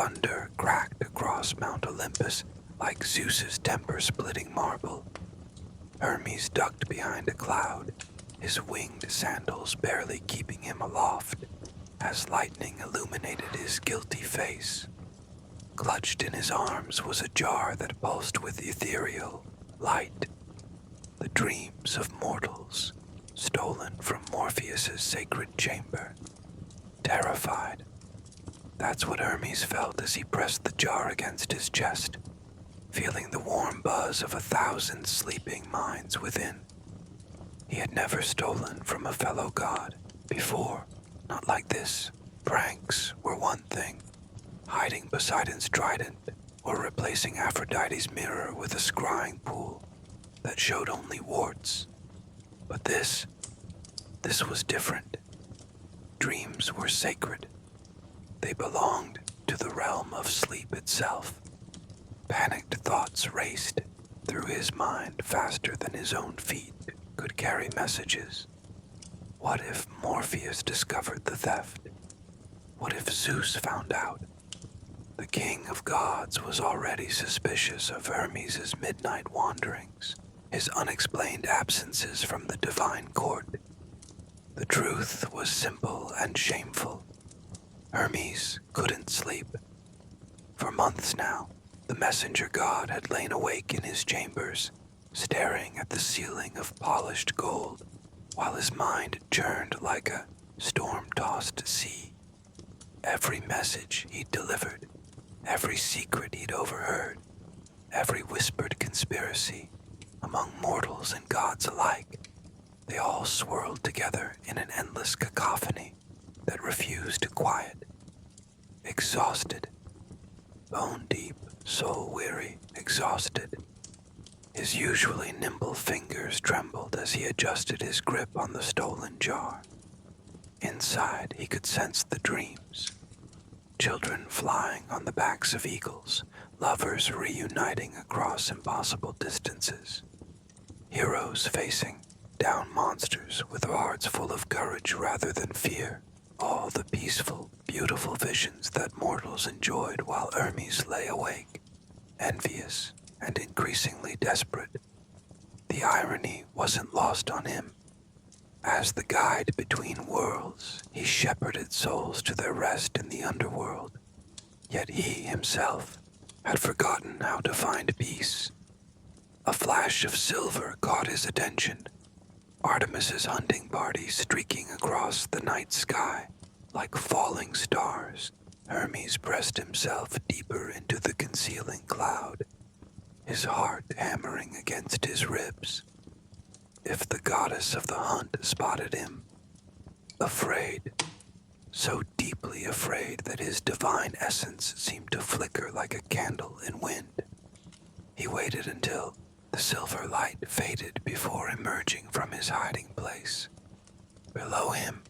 thunder cracked across Mount Olympus like Zeus's temper-splitting marble. Hermes ducked behind a cloud, his winged sandals barely keeping him aloft, as lightning illuminated his guilty face. Clutched in his arms was a jar that pulsed with ethereal light, the dreams of mortals, stolen from Morpheus's sacred chamber. Terrified, that's what Hermes felt as he pressed the jar against his chest, feeling the warm buzz of 1,000 sleeping minds within. He had never stolen from a fellow god before, not like this. Pranks were one thing, hiding Poseidon's trident or replacing Aphrodite's mirror with a scrying pool that showed only warts. But this was different. Dreams were sacred. They belonged to the realm of sleep itself. Panicked thoughts raced through his mind faster than his own feet could carry messages. What if Morpheus discovered the theft? What if Zeus found out? The king of gods was already suspicious of Hermes' midnight wanderings, his unexplained absences from the divine court. The truth was simple and shameful. Hermes couldn't sleep. For months now, the messenger god had lain awake in his chambers, staring at the ceiling of polished gold, while his mind churned like a storm-tossed sea. Every message he'd delivered, every secret he'd overheard, every whispered conspiracy among mortals and gods alike, they all swirled together in an endless cacophony that refused to quiet. Exhausted, bone-deep, soul-weary, exhausted, his usually nimble fingers trembled as he adjusted his grip on the stolen jar. Inside, he could sense the dreams. Children flying on the backs of eagles, lovers reuniting across impossible distances, heroes facing down monsters with hearts full of courage rather than fear. All the peaceful, beautiful visions that mortals enjoyed while Hermes lay awake, envious and increasingly desperate. The irony wasn't lost on him. As the guide between worlds, he shepherded souls to their rest in the underworld. Yet he himself had forgotten how to find peace. A flash of silver caught his attention. Artemis's hunting party streaking across the night sky like falling stars. Hermes pressed himself deeper into the concealing cloud, his heart hammering against his ribs. If the goddess of the hunt spotted him, afraid, so deeply afraid that his divine essence seemed to flicker like a candle in wind, he waited until the silver light faded before emerging from his hiding place. Below him,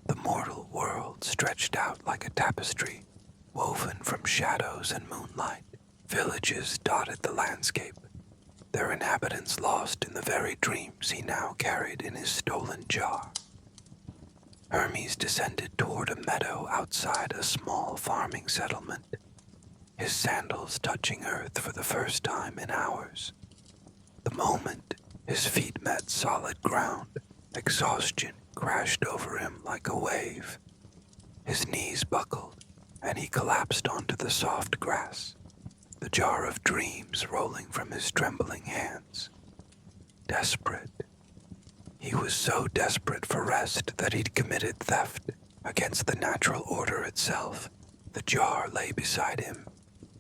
the mortal world stretched out like a tapestry, woven from shadows and moonlight. Villages dotted the landscape, their inhabitants lost in the very dreams he now carried in his stolen jar. Hermes descended toward a meadow outside a small farming settlement, his sandals touching earth for the first time in hours. The moment his feet met solid ground, exhaustion crashed over him like a wave. His knees buckled, and he collapsed onto the soft grass, the jar of dreams rolling from his trembling hands. Desperate. He was so desperate for rest that he'd committed theft against the natural order itself. The jar lay beside him,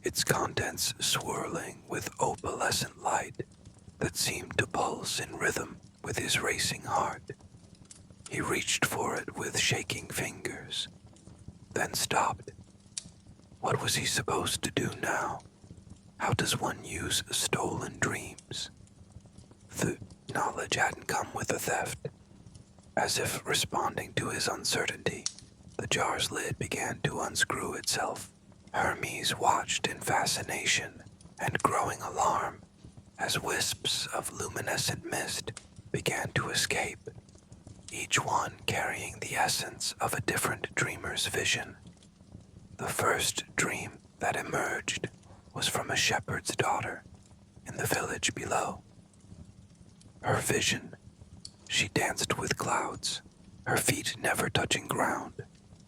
its contents swirling with opalescent light that seemed to pulse in rhythm with his racing heart. He reached for it with shaking fingers, then stopped. What was he supposed to do now? How does one use stolen dreams? The knowledge hadn't come with the theft. As if responding to his uncertainty, the jar's lid began to unscrew itself. Hermes watched in fascination and growing alarm as wisps of luminescent mist began to escape, each one carrying the essence of a different dreamer's vision. The first dream that emerged was from a shepherd's daughter in the village below. Her vision, she danced with clouds, her feet never touching ground,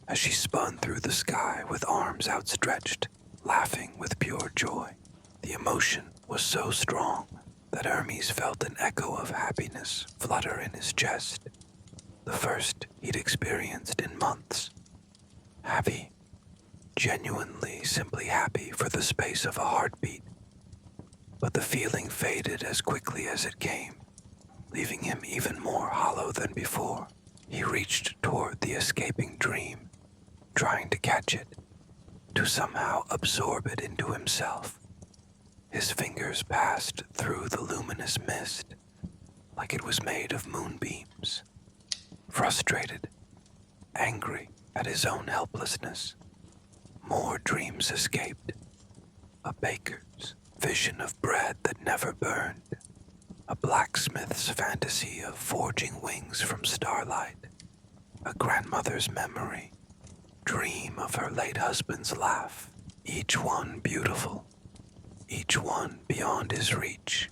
as she spun through the sky with arms outstretched, laughing with pure joy. The emotion was so strong that Hermes felt an echo of happiness flutter in his chest, the first he'd experienced in months. Happy, genuinely, simply happy for the space of a heartbeat. But the feeling faded as quickly as it came, leaving him even more hollow than before. He reached toward the escaping dream, trying to catch it, to somehow absorb it into himself. His fingers passed through the luminous mist, like it was made of moonbeams. Frustrated, angry at his own helplessness, more dreams escaped. A baker's vision of bread that never burned, a blacksmith's fantasy of forging wings from starlight, a grandmother's memory, dream of her late husband's laugh, each one beautiful, each one beyond his reach.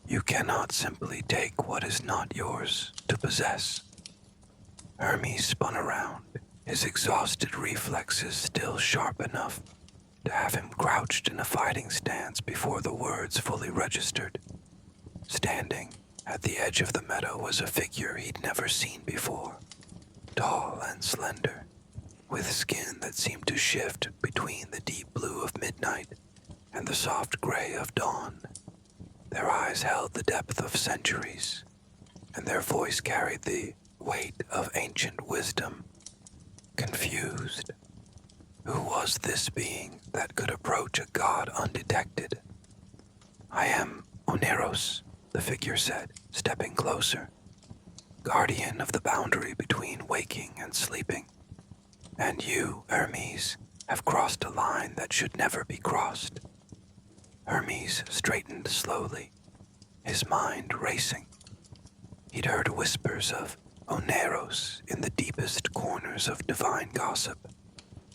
You cannot simply take what is not yours to possess. Hermes spun around, his exhausted reflexes still sharp enough to have him crouched in a fighting stance before the words fully registered. Standing at the edge of the meadow was a figure he'd never seen before, tall and slender, with skin that seemed to shift between the deep blue of midnight and the soft gray of dawn. Their eyes held the depth of centuries, and their voice carried the weight of ancient wisdom. Confused, who was this being that could approach a god undetected? I am Oneros, the figure said, stepping closer, guardian of the boundary between waking and sleeping. And you, Hermes, have crossed a line that should never be crossed. Hermes straightened slowly, his mind racing. He'd heard whispers of Oneros in the deepest corners of divine gossip,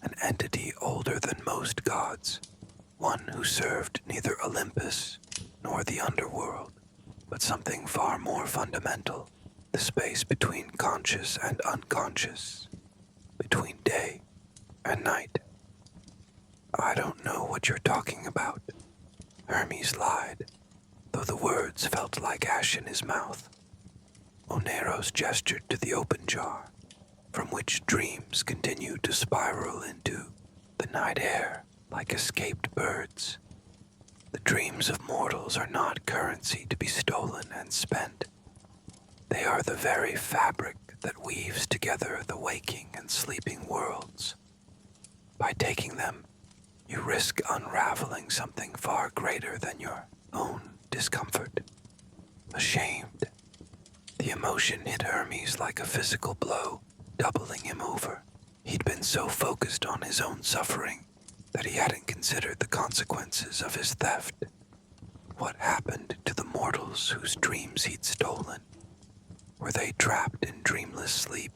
an entity older than most gods, one who served neither Olympus nor the underworld, but something far more fundamental, the space between conscious and unconscious, between day and night. I don't know what you're talking about, Hermes lied, though the words felt like ash in his mouth. Oneros gestured to the open jar, from which dreams continued to spiral into the night air like escaped birds. The dreams of mortals are not currency to be stolen and spent. They are the very fabric that weaves together the waking and sleeping worlds. By taking them, you risk unraveling something far greater than your own discomfort. Ashamed, the emotion hit Hermes like a physical blow, doubling him over. He'd been so focused on his own suffering that he hadn't considered the consequences of his theft. What happened to the mortals whose dreams he'd stolen? Were they trapped in dreamless sleep?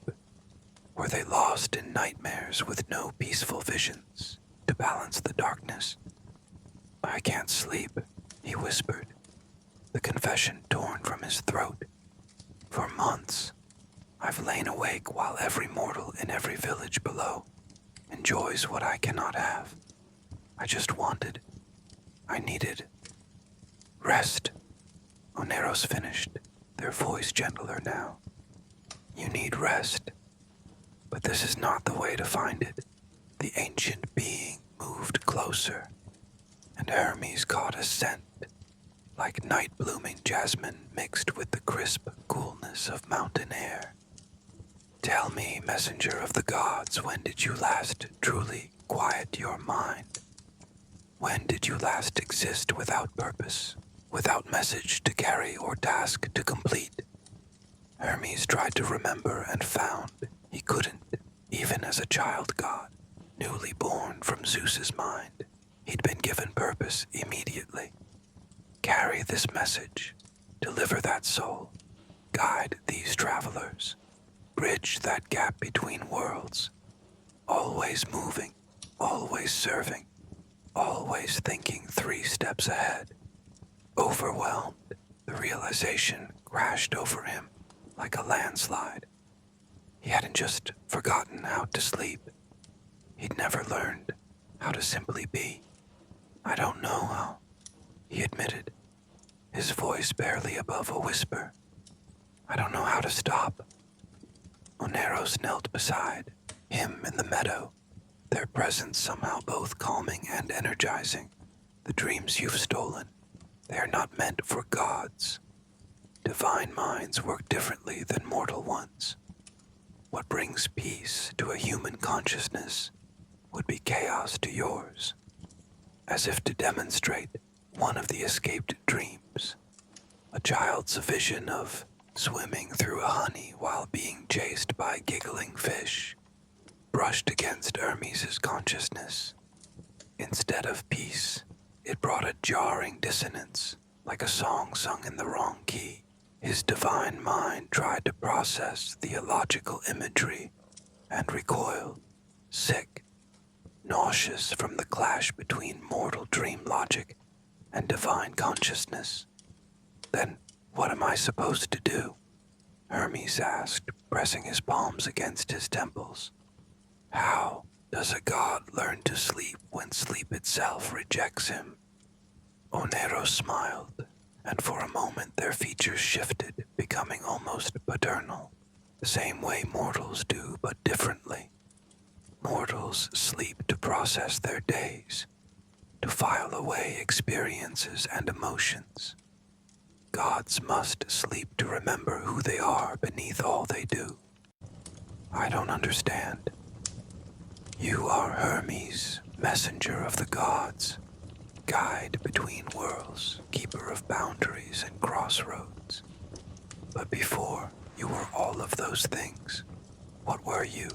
Were they lost in nightmares with no peaceful visions to balance the darkness? I can't sleep, he whispered, the confession torn from his throat. For months, I've lain awake while every mortal in every village below enjoys what I cannot have. I needed rest. Oneros finished, their voice gentler now. You need rest, but this is not the way to find it. The ancient being moved closer, and Hermes caught a scent, like night-blooming jasmine mixed with the crisp coolness of mountain air. Tell me, messenger of the gods, when did you last truly quiet your mind? When did you last exist without purpose, without message to carry or task to complete? Hermes tried to remember and found he couldn't, even as a child god, newly born from Zeus's mind. He'd been given purpose immediately. Carry this message, deliver that soul, guide these travelers, bridge that gap between worlds, always moving, always serving, always thinking 3 steps ahead. Overwhelmed, the realization crashed over him like a landslide. He hadn't just forgotten how to sleep. He'd never learned how to simply be. "I don't know how," he admitted, his voice barely above a whisper. "I don't know how to stop." Oneros knelt beside him in the meadow, their presence somehow both calming and energizing. "The dreams you've stolen, they are not meant for gods. Divine minds work differently than mortal ones. What brings peace to a human consciousness would be chaos to yours." As if to demonstrate one of the escaped dreams, a child's vision of swimming through a honey while being chased by giggling fish, brushed against Hermes' consciousness. Instead of peace, it brought a jarring dissonance, like a song sung in the wrong key. His divine mind tried to process the illogical imagery and recoiled, sick, nauseous from the clash between mortal dream logic and divine consciousness. "Then what am I supposed to do?" Hermes asked, pressing his palms against his temples. "How does a god learn to sleep when sleep itself rejects him?" Oneros smiled, and for a moment their features shifted, becoming almost paternal, the same way mortals do, but differently. Mortals sleep to process their days, to file away experiences and emotions. Gods must sleep to remember who they are beneath all they do. "I don't understand." "You are Hermes, messenger of the gods, guide between worlds, keeper of boundaries and crossroads. But before you were all of those things, what were you?"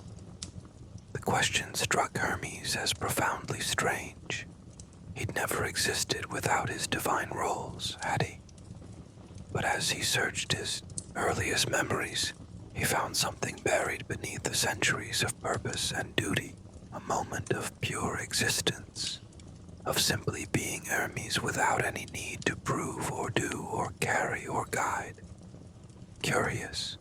The question struck Hermes as profoundly strange. He'd never existed without his divine roles, had he? But as he searched his earliest memories, he found something buried beneath the centuries of purpose and duty, a moment of pure existence, of simply being Hermes without any need to prove or do or carry or guide. Curious,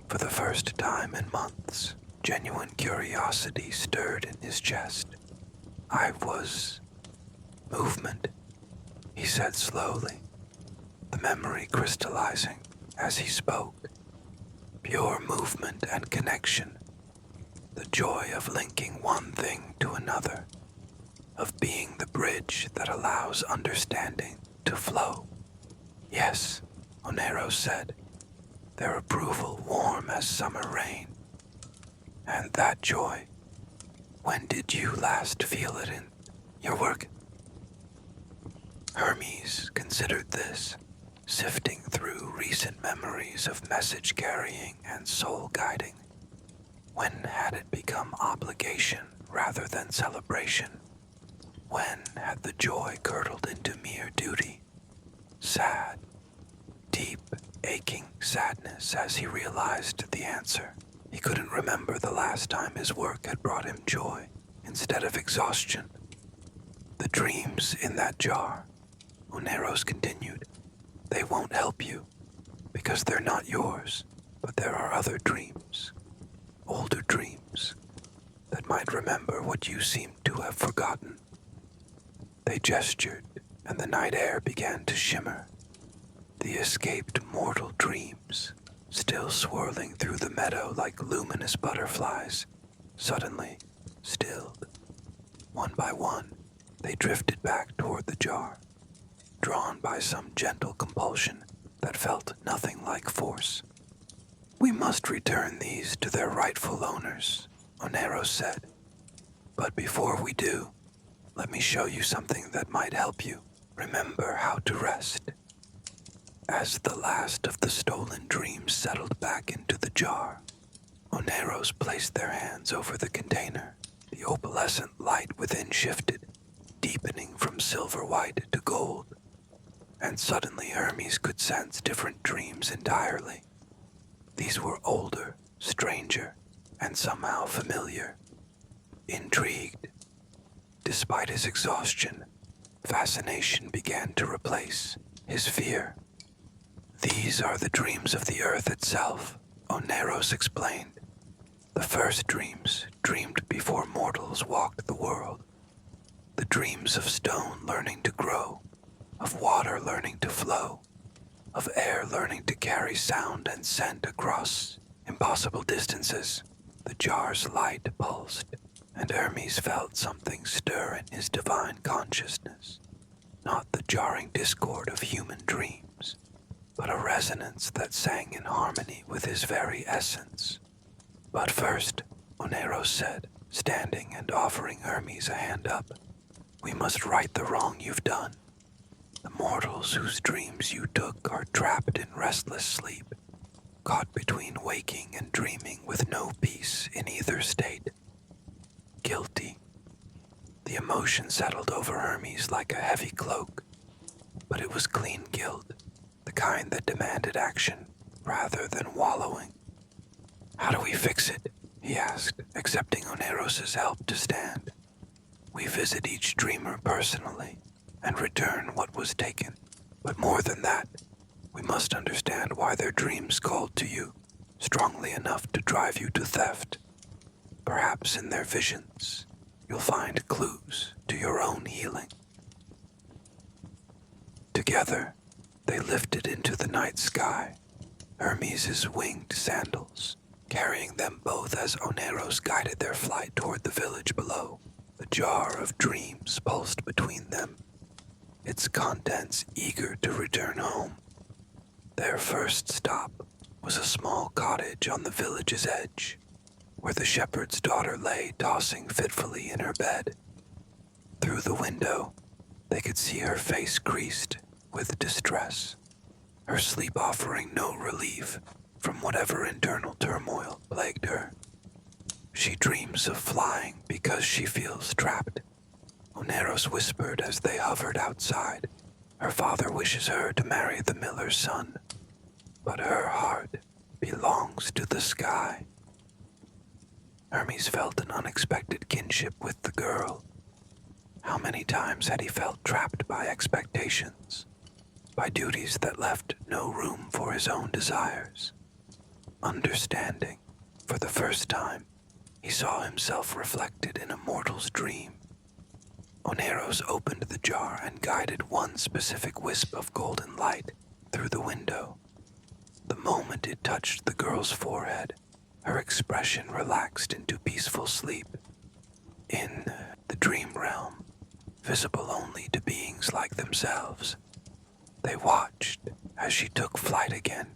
for the first time in months, genuine curiosity stirred in his chest. "I was movement," he said slowly, the memory crystallizing as he spoke. Pure movement and connection, the joy of linking one thing to another, of being the bridge that allows understanding to flow. "Yes," Oneros said, their approval warm as summer rain. "And that joy, when did you last feel it in your work?" Hermes considered this, sifting through recent memories of message carrying and soul guiding. When had it become obligation rather than celebration? When had the joy curdled into mere duty? Sad, deep, aching sadness as he realized the answer. He couldn't remember the last time his work had brought him joy instead of exhaustion. "The dreams in that jar," Oneros continued, "they won't help you, because they're not yours, but there are other dreams, older dreams, that might remember what you seem to have forgotten." They gestured, and the night air began to shimmer. The escaped mortal dreams, still swirling through the meadow like luminous butterflies, suddenly stilled. One by one, they drifted back toward the jar, drawn by some gentle compulsion that felt nothing like force. "We must return these to their rightful owners," Oneros said. "But before we do, let me show you something that might help you remember how to rest." As the last of the stolen dreams settled back into the jar, Oneros placed their hands over the container. The opalescent light within shifted, deepening from silver white to gold, and suddenly Hermes could sense different dreams entirely. These were older, stranger, and somehow familiar. Intrigued, Despite his exhaustion, fascination began to replace his fear. These are the dreams of the earth itself, Oneros explained. The first dreams, dreamed before mortals walked the world. The dreams of stone learning to grow, of water learning to flow, of air learning to carry sound and scent across impossible distances. The jar's light pulsed, and Hermes felt something stir in his divine consciousness. Not the jarring discord of human dreams, but a resonance that sang in harmony with his very essence. But first, Oneros said, standing and offering Hermes a hand up, we must right the wrong you've done. The mortals whose dreams you took are trapped in restless sleep, caught between waking and dreaming with no peace in either state. Guilty. The emotion settled over Hermes like a heavy cloak, but it was clean guilt, the kind that demanded action rather than wallowing. How do we fix it? He asked, accepting Oneros' help to stand. We visit each dreamer personally and return what was taken. But more than that, we must understand why their dreams called to you strongly enough to drive you to theft. Perhaps in their visions, you'll find clues to your own healing. Together, they lifted into the night sky, Hermes' winged sandals, carrying them both as Oneros guided their flight toward the village below. The jar of dreams pulsed between them, its contents eager to return home. Their first stop was a small cottage on the village's edge, where the shepherd's daughter lay tossing fitfully in her bed. Through the window, they could see her face creased with distress, her sleep offering no relief from whatever internal turmoil plagued her. She dreams of flying because she feels trapped, Oneros whispered as they hovered outside. Her father wishes her to marry the miller's son, but her heart belongs to the sky. Hermes felt an unexpected kinship with the girl. How many times had he felt trapped by expectations, by duties that left no room for his own desires? Understanding, for the first time, he saw himself reflected in a mortal's dream. Oneros opened the jar and guided one specific wisp of golden light through the window. The moment it touched the girl's forehead, her expression relaxed into peaceful sleep. In the dream realm, visible only to beings like themselves, they watched as she took flight again,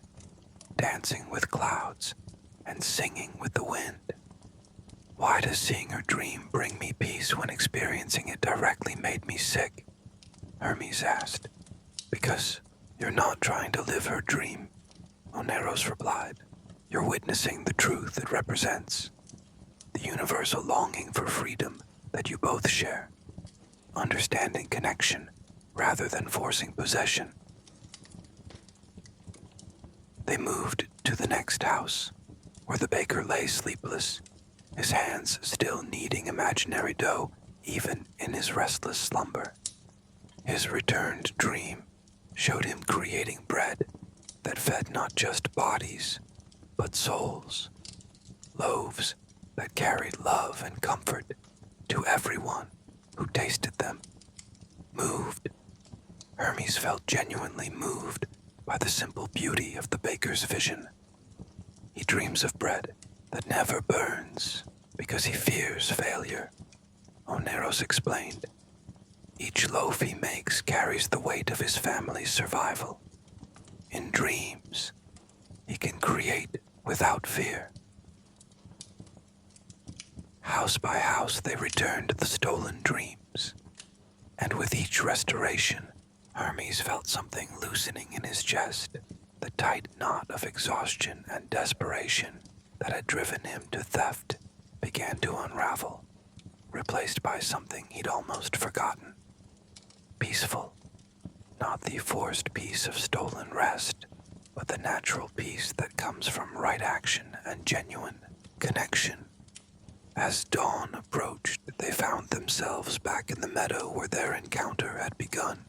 dancing with clouds and singing with the wind. Why does seeing her dream bring me peace when experiencing it directly made me sick? Hermes asked. Because you're not trying to live her dream, Oneros replied. You're witnessing the truth it represents, the universal longing for freedom that you both share, understanding connection rather than forcing possession. They moved to the next house, where the baker lay sleepless, his hands still kneading imaginary dough even in his restless slumber. His returned dream showed him creating bread that fed not just bodies, but souls, loaves that carried love and comfort to everyone who tasted them. Moved, Hermes felt genuinely moved by the simple beauty of the baker's vision. He dreams of bread that never burns because he fears failure, Oneros explained. Each loaf he makes carries the weight of his family's survival. In dreams, he can create without fear. House by house they returned to the stolen dreams, and with each restoration, Hermes felt something loosening in his chest, the tight knot of exhaustion and desperation that had driven him to theft began to unravel, replaced by something he'd almost forgotten. Peaceful, not the forced peace of stolen rest, but the natural peace that comes from right action and genuine connection. As dawn approached, they found themselves back in the meadow where their encounter had begun.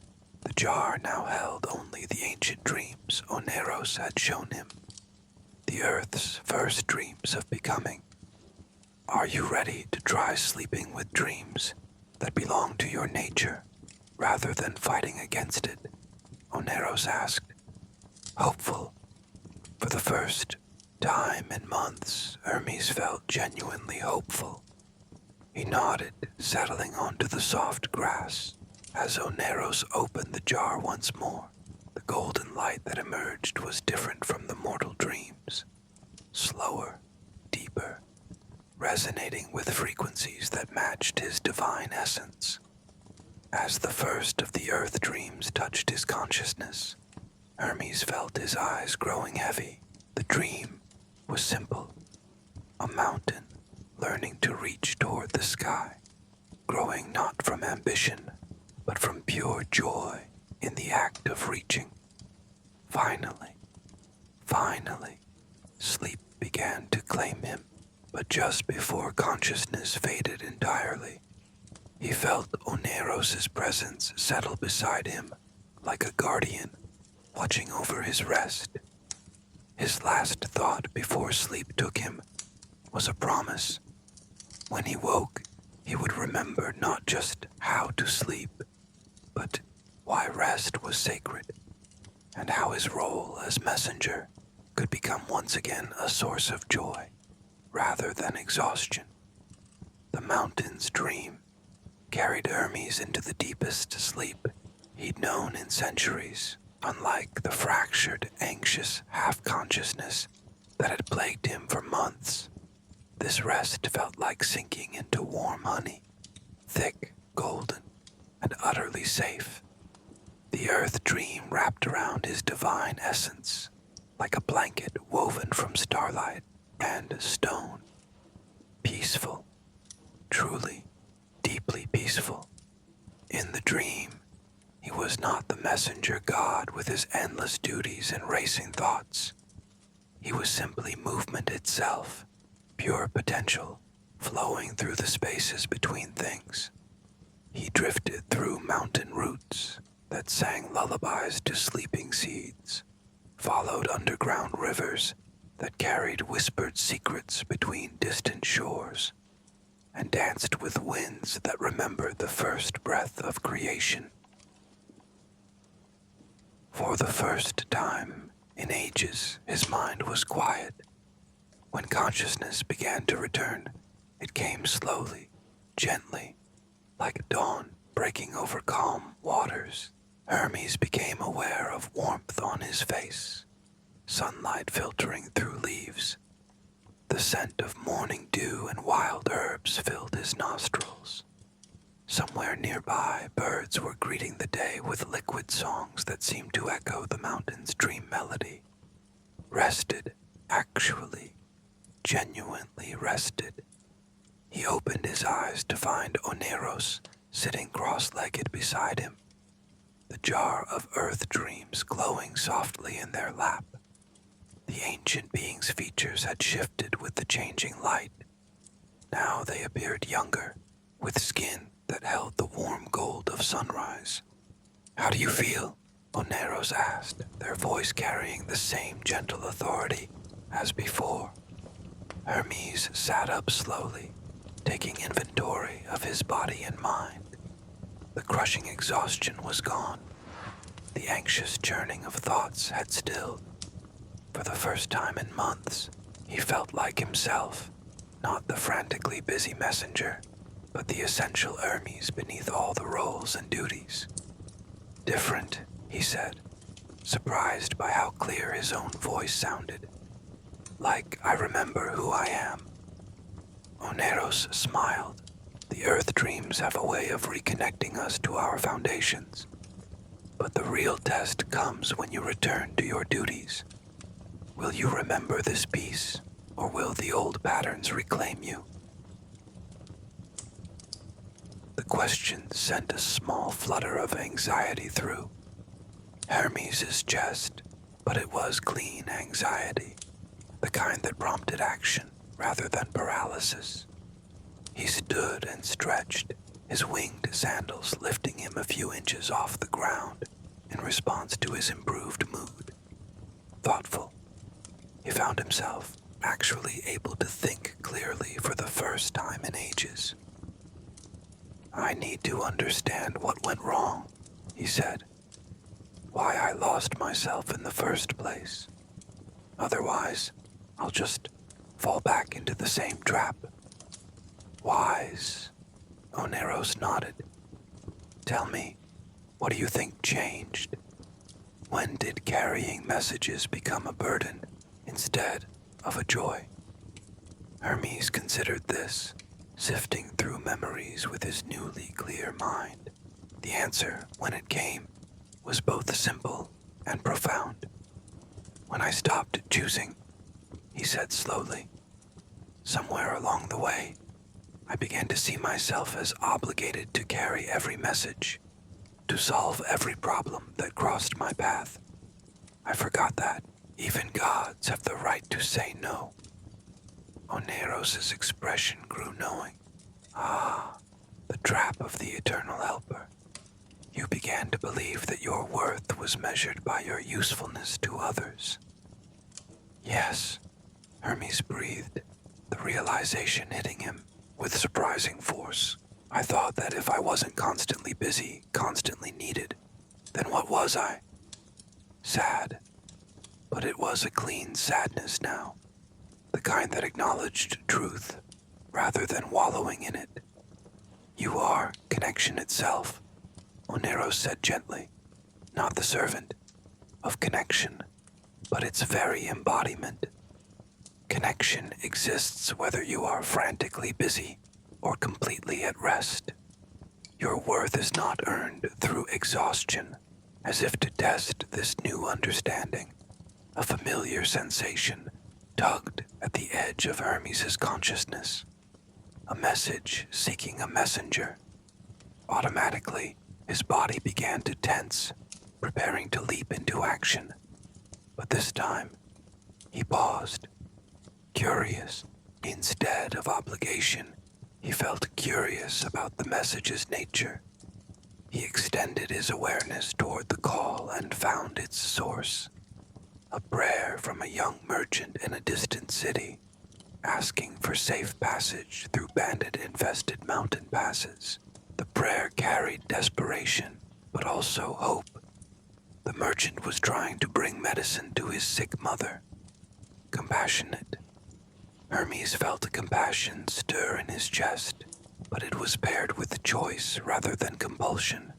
The jar now held only the ancient dreams Oneros had shown him, the Earth's first dreams of becoming. Are you ready to try sleeping with dreams that belong to your nature, rather than fighting against it? Oneros asked, hopeful. For the first time in months, Hermes felt genuinely hopeful. He nodded, settling onto the soft grass, as Oneros opened the jar once more. The golden light that emerged was different from the mortal dreams. Slower, deeper, resonating with frequencies that matched his divine essence. As the first of the earth dreams touched his consciousness, Hermes felt his eyes growing heavy. The dream was simple. A mountain learning to reach toward the sky, growing not from ambition, but from pure joy in the act of reaching. Finally, sleep began to claim him, but just before consciousness faded entirely, he felt Oneros' presence settle beside him like a guardian watching over his rest. His last thought before sleep took him was a promise. When he woke, he would remember not just how to sleep, but why rest was sacred, and how his role as messenger could become once again a source of joy, rather than exhaustion. The mountain's dream carried Hermes into the deepest sleep he'd known in centuries, unlike the fractured, anxious half-consciousness that had plagued him for months. This rest felt like sinking into warm honey, thick, golden, and utterly safe. The earth dream wrapped around his divine essence, like a blanket woven from starlight and stone. Peaceful, truly, deeply peaceful. In the dream, he was not the messenger god with his endless duties and racing thoughts. He was simply movement itself, pure potential, flowing through the spaces between things. He drifted through mountain roots that sang lullabies to sleeping seeds, followed underground rivers that carried whispered secrets between distant shores, and danced with winds that remembered the first breath of creation. For the first time in ages, his mind was quiet. When consciousness began to return, it came slowly, gently, like dawn breaking over calm waters. Hermes became aware of warmth on his face, sunlight filtering through leaves. The scent of morning dew and wild herbs filled his nostrils. Somewhere nearby, birds were greeting the day with liquid songs that seemed to echo the mountain's dream melody. Rested, actually, genuinely rested. He opened his eyes to find Oneros sitting cross-legged beside him, the jar of earth dreams glowing softly in their lap. The ancient being's features had shifted with the changing light. Now they appeared younger, with skin that held the warm gold of sunrise. "How do you feel?" Oneros asked, their voice carrying the same gentle authority as before. Hermes sat up slowly, taking inventory of his body and mind. The crushing exhaustion was gone. The anxious churning of thoughts had stilled. For the first time in months, he felt like himself, not the frantically busy messenger, but the essential Hermes beneath all the roles and duties. "Different," he said, surprised by how clear his own voice sounded. "Like I remember who I am." Oneros smiled. "The earth dreams have a way of reconnecting us to our foundations. But the real test comes when you return to your duties. Will you remember this peace, or will the old patterns reclaim you?" The question sent a small flutter of anxiety through Hermes' chest, but it was clean anxiety, the kind that prompted action rather than paralysis. He stood and stretched, his winged sandals lifting him a few inches off the ground in response to his improved mood. Thoughtful, he found himself actually able to think clearly for the first time in ages. "I need to understand what went wrong," he said. "Why I lost myself in the first place. Otherwise, I'll just fall back into the same trap." "Wise," Oneros nodded. "Tell me, what do you think changed? When did carrying messages become a burden instead of a joy?" Hermes considered this, sifting through memories with his newly clear mind. The answer, when it came, was both simple and profound. "When I stopped choosing," he said slowly. "Somewhere along the way, I began to see myself as obligated to carry every message, to solve every problem that crossed my path. I forgot that even gods have the right to say no." Oneros' expression grew knowing. "Ah, the trap of the eternal helper. You began to believe that your worth was measured by your usefulness to others." "Yes," Hermes breathed, the realization hitting him with surprising force. "I thought that if I wasn't constantly busy, constantly needed, then what was I? Sad. But it was a clean sadness now, the kind that acknowledged truth rather than wallowing in it." "You are connection itself," Oneros said gently. "Not the servant of connection, but its very embodiment. Connection exists whether you are frantically busy or completely at rest. Your worth is not earned through exhaustion." As if to test this new understanding, a familiar sensation tugged at the edge of Hermes' consciousness. A message seeking a messenger. Automatically, his body began to tense, preparing to leap into action. But this time, he paused. Curious, instead of obligation, he felt curious about the message's nature. He extended his awareness toward the call and found its source. A prayer from a young merchant in a distant city, asking for safe passage through bandit-infested mountain passes. The prayer carried desperation, but also hope. The merchant was trying to bring medicine to his sick mother. Compassionate. Hermes felt compassion stir in his chest, but it was paired with choice rather than compulsion.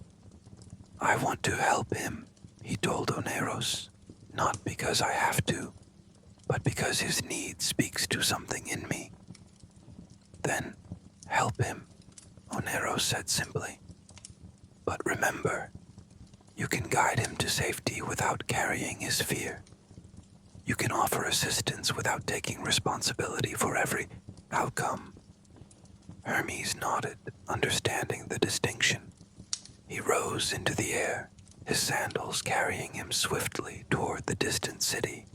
"I want to help him," he told Oneros, "not because I have to, but because his need speaks to something in me." "Then help him," Oneros said simply. "But remember, you can guide him to safety without carrying his fear. You can offer assistance without taking responsibility for every outcome." Hermes nodded, understanding the distinction. He rose into the air, his sandals carrying him swiftly toward the distant city.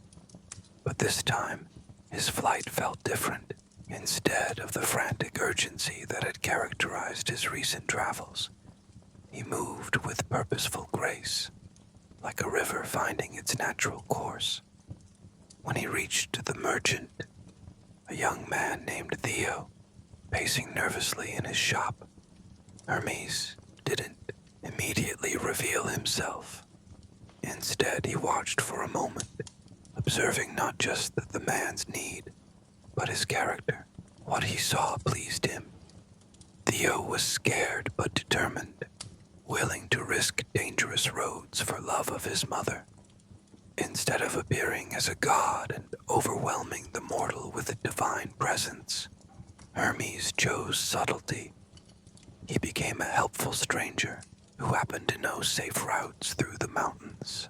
But this time, his flight felt different. Instead of the frantic urgency that had characterized his recent travels, he moved with purposeful grace, like a river finding its natural course. When he reached the merchant, a young man named Theo, pacing nervously in his shop, Hermes didn't immediately reveal himself. Instead, he watched for a moment, observing not just the man's need, but his character. What he saw pleased him. Theo was scared but determined, willing to risk dangerous roads for love of his mother. Instead of appearing as a god and overwhelming the mortal with a divine presence, Hermes chose subtlety. He became a helpful stranger who happened to know safe routes through the mountains.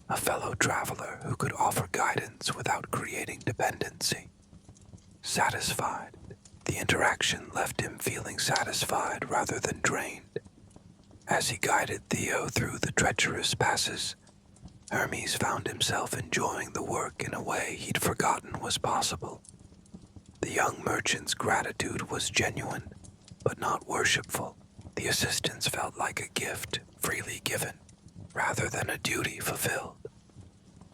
A fellow traveler who could offer guidance without creating dependency. Satisfied, the interaction left him feeling satisfied rather than drained. As he guided Theo through the treacherous passes, Hermes found himself enjoying the work in a way he'd forgotten was possible. The The young merchant's gratitude was genuine, but not worshipful. The assistance felt like a gift freely given, rather than a duty fulfilled.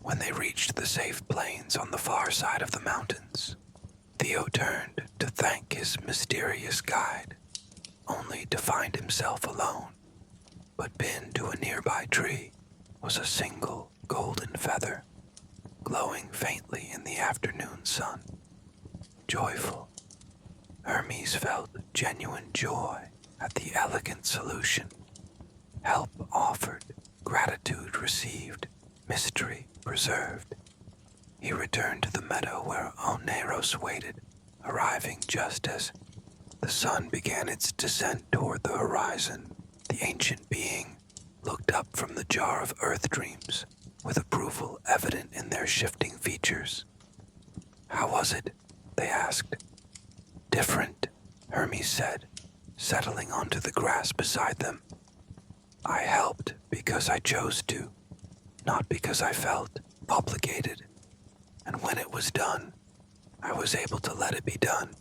When they reached the safe plains on the far side of the mountains, Theo turned to thank his mysterious guide, only to find himself alone. But pinned to a nearby tree was a single golden feather, glowing faintly in the afternoon sun. Joyful, Hermes felt genuine joy at the elegant solution. Help offered, gratitude received, mystery preserved. He returned to the meadow where Oneros waited, arriving just as the sun began its descent toward the horizon. The ancient being looked up from the jar of earth dreams, with approval evident in their shifting features. "How was it?" they asked. "Different," Hermes said, settling onto the grass beside them. "I helped because I chose to, not because I felt obligated. And when it was done, I was able to let it be done.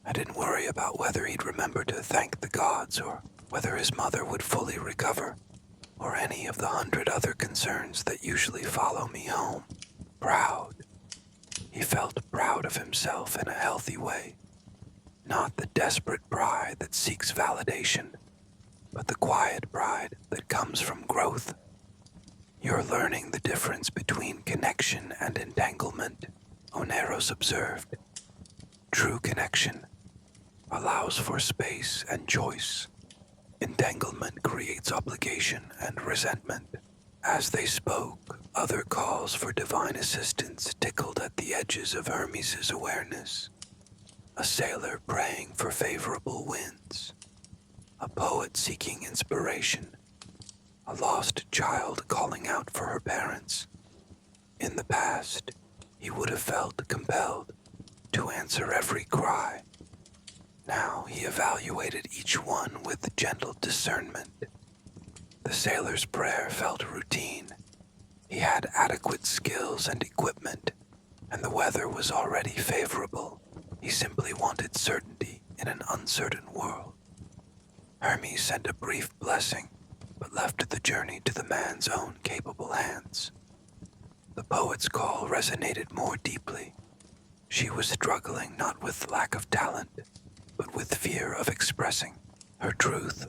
I didn't worry about whether he'd remember to thank the gods or whether his mother would fully recover, or any of the 100 other concerns that usually follow me home. Proud. He felt proud of himself in a healthy way. Not the desperate pride that seeks validation, but the quiet pride that comes from growth. "You're learning the difference between connection and entanglement," Oneros observed. "True connection allows for space and choice. Entanglement creates obligation and resentment." As they spoke, other calls for divine assistance tickled at the edges of Hermes' awareness. A sailor praying for favorable winds, a poet seeking inspiration, a lost child calling out for her parents. In the past, he would have felt compelled to answer every cry. Now he evaluated each one with gentle discernment. The sailor's prayer felt routine. He had adequate skills and equipment, and the weather was already favorable. He simply wanted certainty in an uncertain world. Hermes sent a brief blessing, but left the journey to the man's own capable hands. The poet's call resonated more deeply. She was struggling not with lack of talent, but with fear of expressing her truth.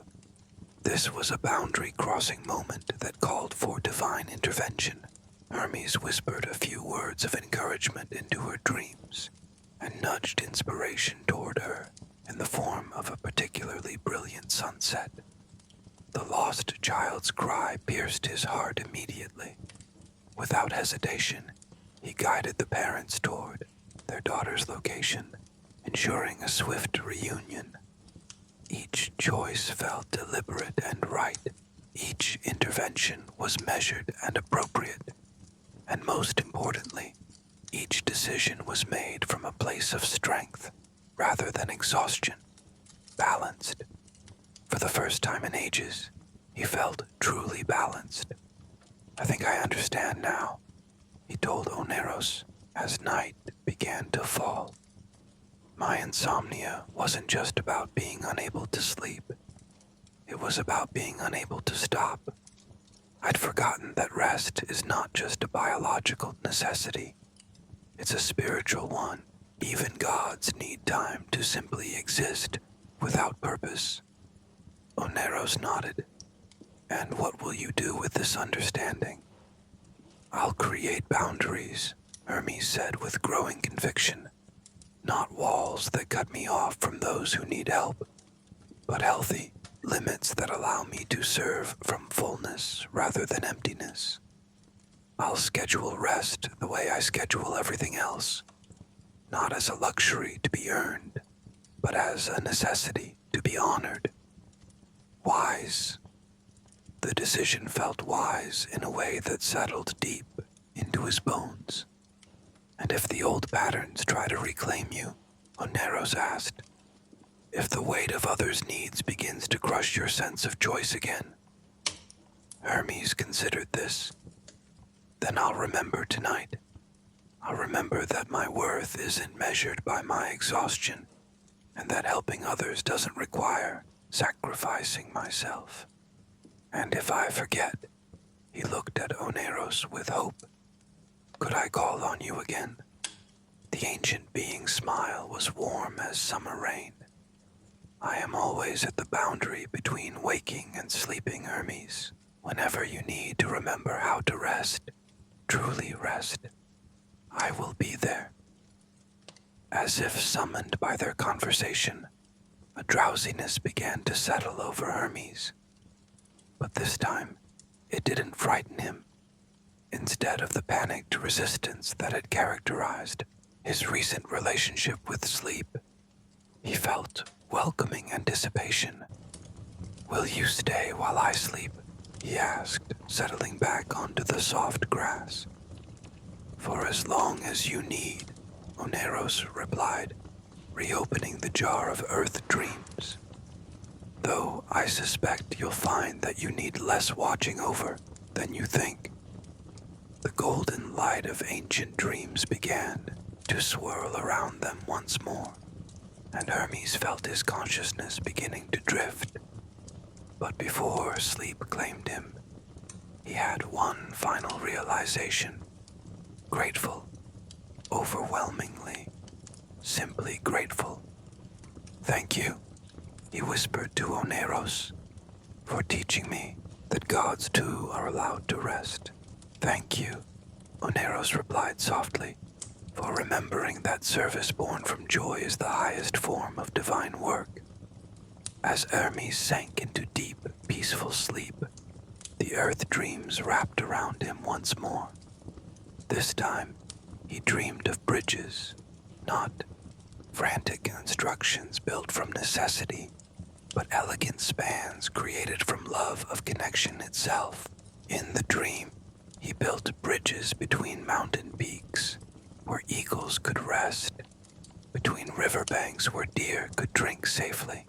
This was a boundary-crossing moment that called for divine intervention. Hermes whispered a few words of encouragement into her dreams and nudged inspiration toward her in the form of a particularly brilliant sunset. The lost child's cry pierced his heart immediately. Without hesitation, he guided the parents toward their daughter's location, ensuring a swift reunion. Each choice felt deliberate and right. Each intervention was measured and appropriate. And most importantly, each decision was made from a place of strength rather than exhaustion, balanced. For the first time in ages, he felt truly balanced. "I think I understand now," he told Oneros as night began to fall. "My insomnia wasn't just about being unable to sleep. It was about being unable to stop. I'd forgotten that rest is not just a biological necessity. It's a spiritual one. Even gods need time to simply exist without purpose." Oneros nodded. "And what will you do with this understanding?" "I'll create boundaries," Hermes said with growing conviction. "Not walls that cut me off from those who need help, but healthy limits that allow me to serve from fullness rather than emptiness. I'll schedule rest the way I schedule everything else, not as a luxury to be earned, but as a necessity to be honored." Wise. The decision felt wise in a way that settled deep into his bones. "And if the old patterns try to reclaim you," Oneros asked, "if the weight of others' needs begins to crush your sense of choice again?" Hermes considered this. "Then I'll remember tonight. I'll remember that my worth isn't measured by my exhaustion, and that helping others doesn't require sacrificing myself. And if I forget, he looked at Oneros with hope. Could I call on you again? The ancient being's smile was warm as summer rain. I am always at the boundary between waking and sleeping, Hermes. Whenever you need to remember how to rest, truly rest, I will be there. As if summoned by their conversation, a drowsiness began to settle over Hermes. But this time, it didn't frighten him. Instead of the panicked resistance that had characterized his recent relationship with sleep, he felt welcoming anticipation. Will you stay while I sleep? He asked, settling back onto the soft grass. For as long as you need, Oneros replied, reopening the jar of earth dreams. Though I suspect you'll find that you need less watching over than you think. The golden light of ancient dreams began to swirl around them once more, and Hermes felt his consciousness beginning to drift. But before sleep claimed him, he had one final realization. Grateful, overwhelmingly, simply grateful. Thank you, he whispered to Oneros, for teaching me that gods too are allowed to rest. Thank you, Oneros replied softly, for remembering that service born from joy is the highest form of divine work. As Hermes sank into deep, peaceful sleep, the earth dreams wrapped around him once more. This time, he dreamed of bridges, not frantic instructions built from necessity, but elegant spans created from love of connection itself. In the dream, he built bridges between mountain peaks, where eagles could rest, between riverbanks where deer could drink safely,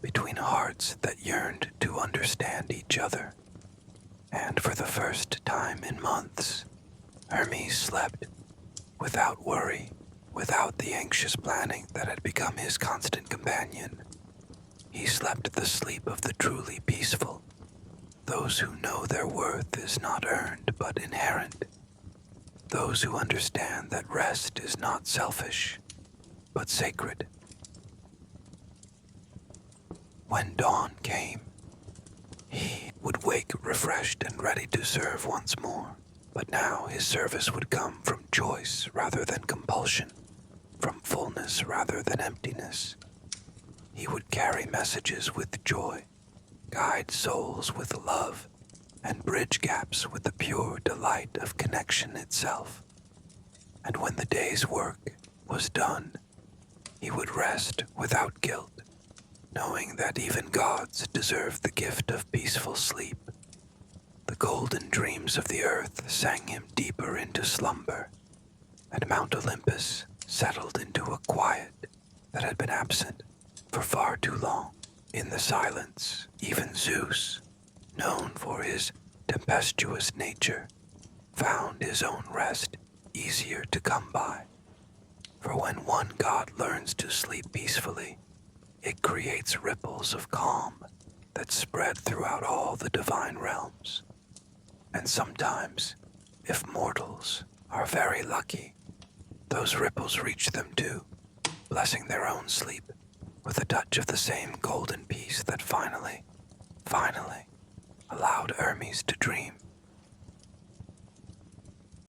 between hearts that yearned to understand each other. And for the first time in months, Hermes slept without worry, without the anxious planning that had become his constant companion. He slept the sleep of the truly peaceful, those who know their worth is not earned but inherent, those who understand that rest is not selfish, but sacred. When dawn came, he would wake refreshed and ready to serve once more. But now his service would come from choice rather than compulsion, from fullness rather than emptiness. He would carry messages with joy, guide souls with love, and bridge gaps with the pure delight of connection itself. And when the day's work was done, he would rest without guilt, knowing that even gods deserve the gift of peaceful sleep. The golden dreams of the earth sang him deeper into slumber, and Mount Olympus settled into a quiet that had been absent for far too long. In the silence, even Zeus, known for his tempestuous nature, found his own rest easier to come by. For when one god learns to sleep peacefully, it creates ripples of calm that spread throughout all the divine realms. And sometimes, if mortals are very lucky, those ripples reach them too, blessing their own sleep with a touch of the same golden peace that finally allowed Hermes to dream.